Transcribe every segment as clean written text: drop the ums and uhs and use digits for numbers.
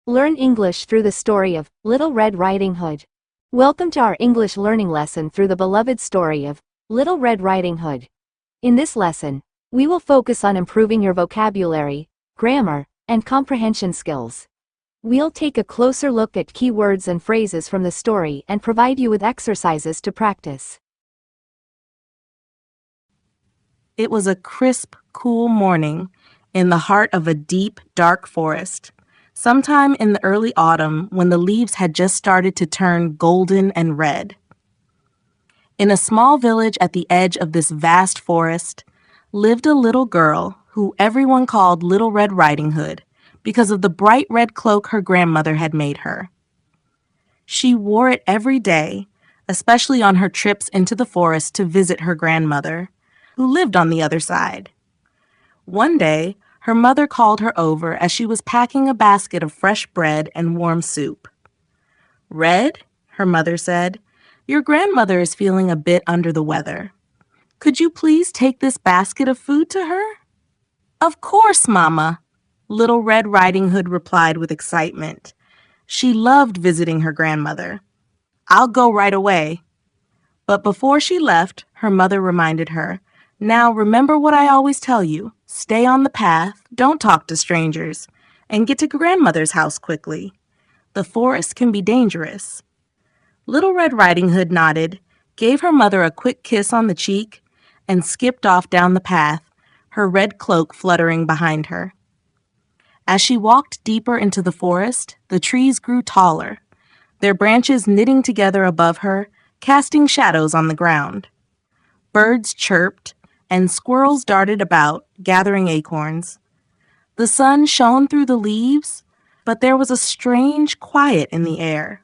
Learn English through the story of Little Red Riding Hood. Welcome to our English learning lesson through the beloved story of Little Red Riding Hood. In this lesson, we will focus on improving your vocabulary, grammar, and comprehension skills. We'll take a closer look at key words and phrases from the story and provide you with exercises to practice. It was a crisp, cool morning in the heart of a deep, dark forest, sometime in the early autumn when the leaves had just started to turn golden and red. In a small village at the edge of this vast forest lived a little girl who everyone called Little Red Riding Hood because of the bright red cloak her grandmother had made her. She wore it every day, especially on her trips into the forest to visit her grandmother, who lived on the other side. One day, her mother called her over as she was packing a basket of fresh bread and warm soup. "Red," her mother said, "your grandmother is feeling a bit under the weather. Could you please take this basket of food to her?" "Of course, Mama," Little Red Riding Hood replied with excitement. She loved visiting her grandmother. "I'll go right away." But before she left, her mother reminded her, "Now remember what I always tell you. Stay on the path, don't talk to strangers, and get to grandmother's house quickly. The forest can be dangerous." Little Red Riding Hood nodded, gave her mother a quick kiss on the cheek, and skipped off down the path, her red cloak fluttering behind her. As she walked deeper into the forest, the trees grew taller, their branches knitting together above her, casting shadows on the ground. Birds chirped, and squirrels darted about, gathering acorns. The sun shone through the leaves, but there was a strange quiet in the air.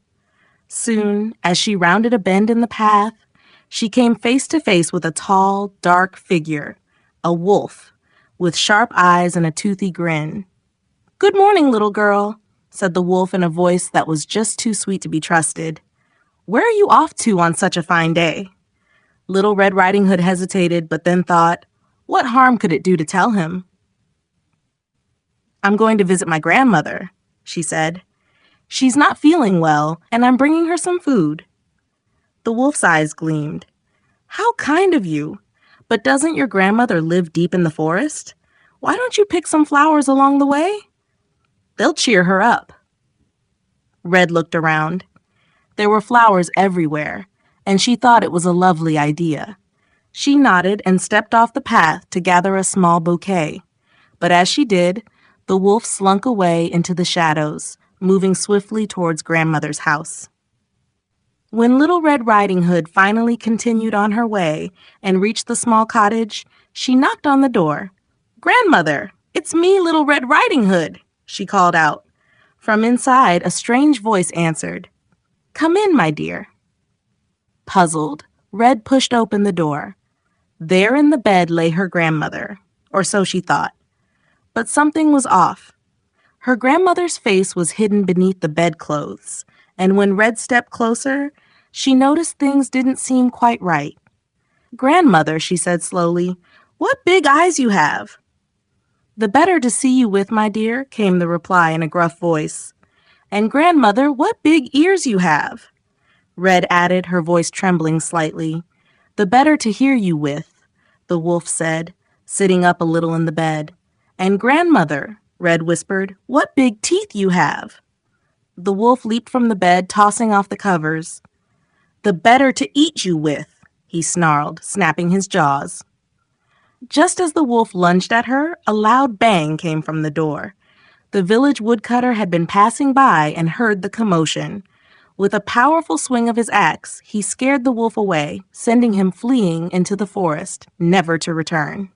Soon, as she rounded a bend in the path, she came face to face with a tall, dark figure, a wolf, with sharp eyes and a toothy grin. "Good morning, little girl," said the wolf in a voice that was just too sweet to be trusted. "Where are you off to on such a fine day?" Little Red Riding Hood hesitated, but then thought, what harm could it do to tell him? "I'm going to visit my grandmother," she said. "She's not feeling well, and I'm bringing her some food." The wolf's eyes gleamed. "How kind of you! But doesn't your grandmother live deep in the forest? Why don't you pick some flowers along the way? They'll cheer her up." Red looked around. There were flowers everywhere, and she thought it was a lovely idea. She nodded and stepped off the path to gather a small bouquet. But as she did, the wolf slunk away into the shadows, moving swiftly towards grandmother's house. When Little Red Riding Hood finally continued on her way and reached the small cottage, she knocked on the door. "Grandmother, it's me, Little Red Riding Hood," she called out. From inside, a strange voice answered, "Come in, my dear." Puzzled, Red pushed open the door. There in the bed lay her grandmother, or so she thought. But something was off. Her grandmother's face was hidden beneath the bedclothes, and when Red stepped closer, she noticed things didn't seem quite right. "Grandmother," she said slowly, "what big eyes you have." "The better to see you with, my dear," came the reply in a gruff voice. "And grandmother, what big ears you have." Red added, her voice trembling slightly. "The better to hear you with," the wolf said, sitting up a little in the bed. "And grandmother," Red whispered, "what big teeth you have." The wolf leaped from the bed, tossing off the covers. "The better to eat you with," he snarled, snapping his jaws. Just as the wolf lunged at her, a loud bang came from the door. The village woodcutter had been passing by and heard the commotion. With a powerful swing of his axe, he scared the wolf away, sending him fleeing into the forest, never to return.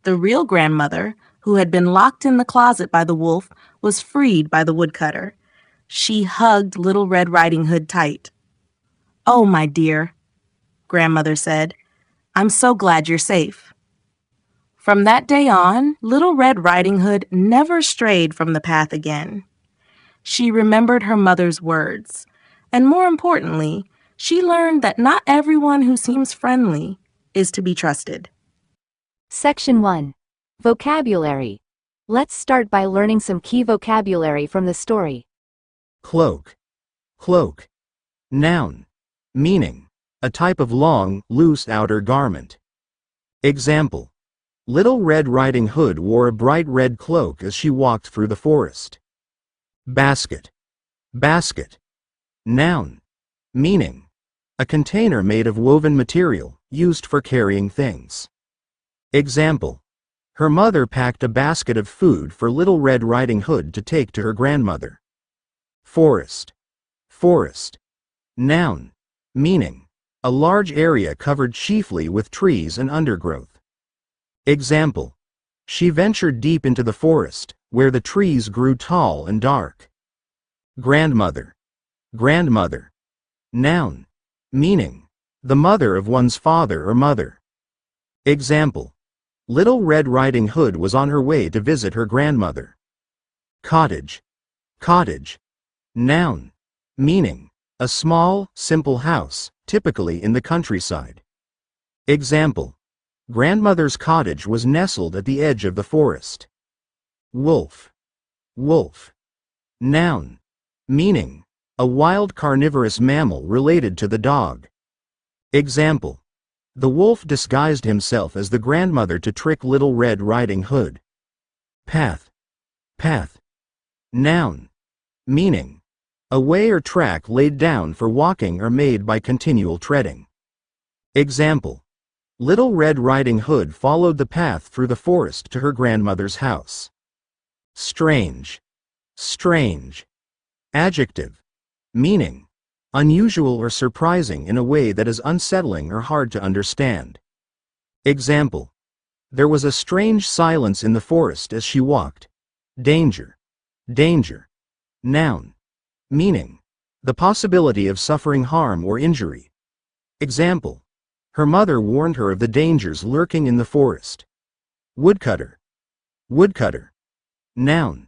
The real grandmother, who had been locked in the closet by the wolf, was freed by the woodcutter. She hugged Little Red Riding Hood tight. "Oh, my dear," grandmother said, "I'm so glad you're safe." From that day on, Little Red Riding Hood never strayed from the path again. She remembered her mother's words, and more importantly, she learned that not everyone who seems friendly is to be trusted. Section 1. Vocabulary. Let's start by learning some key vocabulary from the story. Cloak. Cloak. Noun. Meaning: a type of long, loose outer garment. Example: Little Red Riding Hood wore a bright red cloak as she walked through the forest. Basket. Basket. Noun. Meaning: a container made of woven material, used for carrying things. Example: Her mother packed a basket of food for Little Red Riding Hood to take to her grandmother. Forest. Forest. Noun. Meaning: a large area covered chiefly with trees and undergrowth. Example: She ventured deep into the forest, where the trees grew tall and dark. Grandmother. Grandmother. Noun. Meaning: the mother of one's father or mother. Example: Little Red Riding Hood was on her way to visit her grandmother. Cottage. Cottage. Noun. Meaning: a small, simple house, typically in the countryside. Example: Grandmother's cottage was nestled at the edge of the forest. Wolf. Wolf. Noun. Meaning: a wild carnivorous mammal related to the dog. Example: The wolf disguised himself as the grandmother to trick Little Red Riding Hood. Path. Path. Noun. Meaning: a way or track laid down for walking or made by continual treading. Example: Little Red Riding Hood followed the path through the forest to her grandmother's house. Strange. Strange. Adjective. Meaning: unusual or surprising in a way that is unsettling or hard to understand. Example: There was a strange silence in the forest as she walked. Danger. Danger. Noun. Meaning: the possibility of suffering harm or injury. Example: Her mother warned her of the dangers lurking in the forest. Woodcutter. Woodcutter. Noun.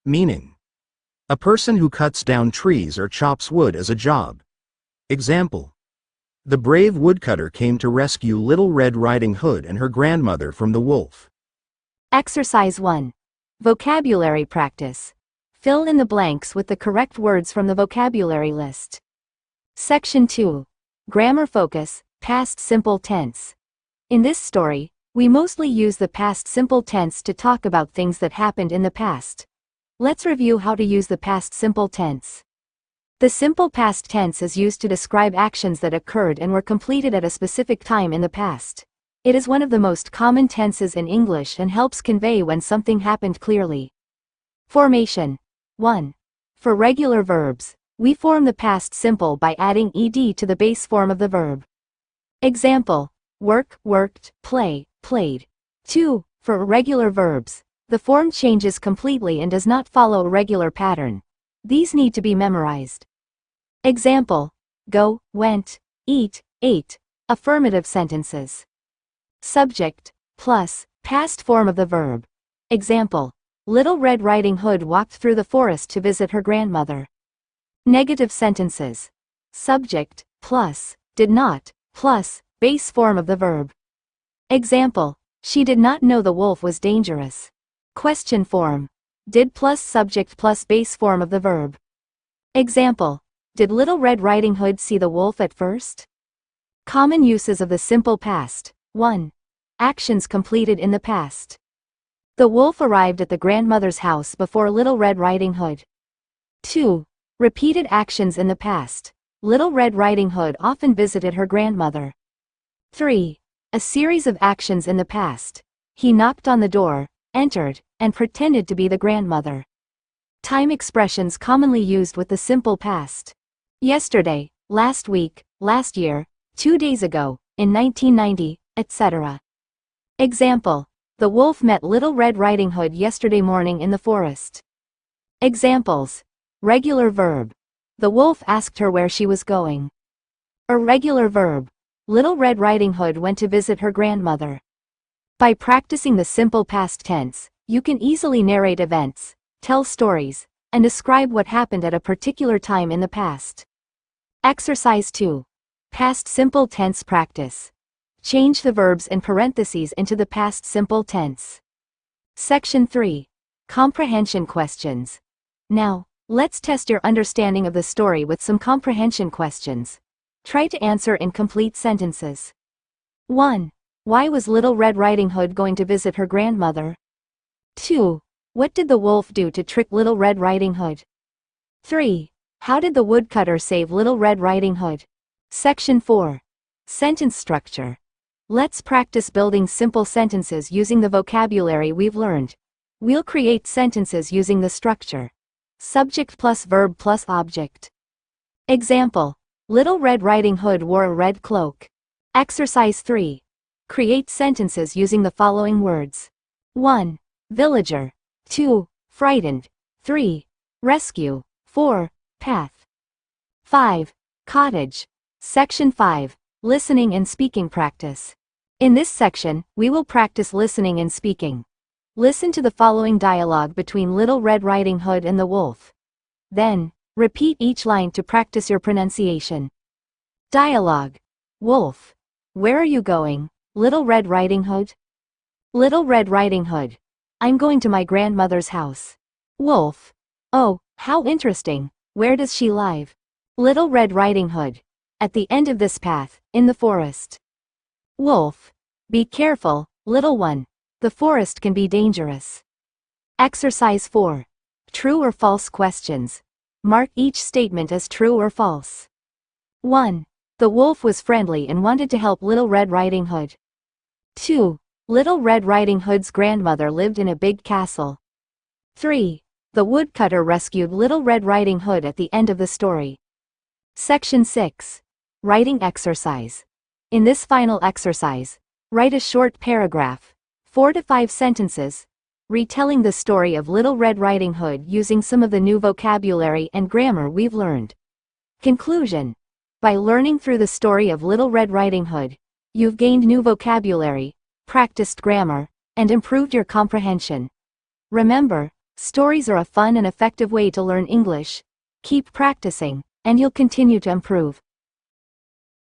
Meaning: a person who cuts down trees or chops wood as a job. Example: The brave woodcutter came to rescue Little Red Riding Hood and her grandmother from the wolf. Exercise 1. Vocabulary practice. Fill in the blanks with the correct words from the vocabulary list. Section 2. Grammar focus, past simple tense. In this story, we mostly use the past simple tense to talk about things that happened in the past. Let's review how to use the past simple tense. The simple past tense is used to describe actions that occurred and were completed at a specific time in the past. It is one of the most common tenses in English and helps convey when something happened clearly. Formation. 1. For regular verbs, we form the past simple by adding ed to the base form of the verb. Example: work, worked, play, played. 2. For irregular verbs, the form changes completely and does not follow a regular pattern. These need to be memorized. Example: go, went, eat, ate. Affirmative sentences. Subject plus past form of the verb. Example: Little Red Riding Hood walked through the forest to visit her grandmother. Negative sentences. Subject plus did not plus base form of the verb. Example: she did not know the wolf was dangerous. Question form. Did plus subject plus base form of the verb. Example: Did Little Red Riding Hood see the wolf at first? Common uses of the simple past. 1. Actions completed in the past. The wolf arrived at the grandmother's house before Little Red Riding Hood. 2. Repeated actions in the past. Little Red Riding Hood often visited her grandmother. 3. A series of actions in the past. He knocked on the door, entered, and pretended to be the grandmother. Time expressions commonly used with the simple past. Yesterday, last week, last year, 2 days ago, in 1990, etc. Example: The wolf met Little Red Riding Hood yesterday morning in the forest. Examples: regular verb. The wolf asked her where she was going. Irregular verb. Little Red Riding Hood went to visit her grandmother. By practicing the simple past tense, you can easily narrate events, tell stories, and describe what happened at a particular time in the past. Exercise 2. Past simple tense practice. Change the verbs in parentheses into the past simple tense. Section 3. Comprehension questions. Now, let's test your understanding of the story with some comprehension questions. Try to answer in complete sentences. 1. Why was Little Red Riding Hood going to visit her grandmother? 2. What did the wolf do to trick Little Red Riding Hood? 3. How did the woodcutter save Little Red Riding Hood? Section 4. Sentence structure. Let's practice building simple sentences using the vocabulary we've learned. We'll create sentences using the structure. Subject plus verb plus object. Example. Little Red Riding Hood wore a red cloak. Exercise 3. Create sentences using the following words. 1. Villager. 2. Frightened. 3. Rescue. 4. Path. 5. Cottage. Section 5. Listening and speaking practice. In this section, we will practice listening and speaking. Listen to the following dialogue between Little Red Riding Hood and the wolf. Then, repeat each line to practice your pronunciation. Dialogue. Wolf. Where are you going, Little Red Riding Hood? Little Red Riding Hood. I'm going to my grandmother's house. Wolf. Oh, how interesting. Where does she live? Little Red Riding Hood. At the end of this path, in the forest. Wolf. Be careful, little one. The forest can be dangerous. Exercise 4. True or false questions. Mark each statement as true or false. 1. The wolf was friendly and wanted to help Little Red Riding Hood. 2. Little Red Riding Hood's grandmother lived in a big castle. 3. The woodcutter rescued Little Red Riding Hood at the end of the story. Section 6. Writing exercise. In this final exercise, write a short paragraph, 4 to 5 sentences, retelling the story of Little Red Riding Hood using some of the new vocabulary and grammar we've learned. Conclusion. By learning through the story of Little Red Riding Hood, you've gained new vocabulary, practiced grammar, and improved your comprehension. Remember, stories are a fun and effective way to learn English. Keep practicing, and you'll continue to improve.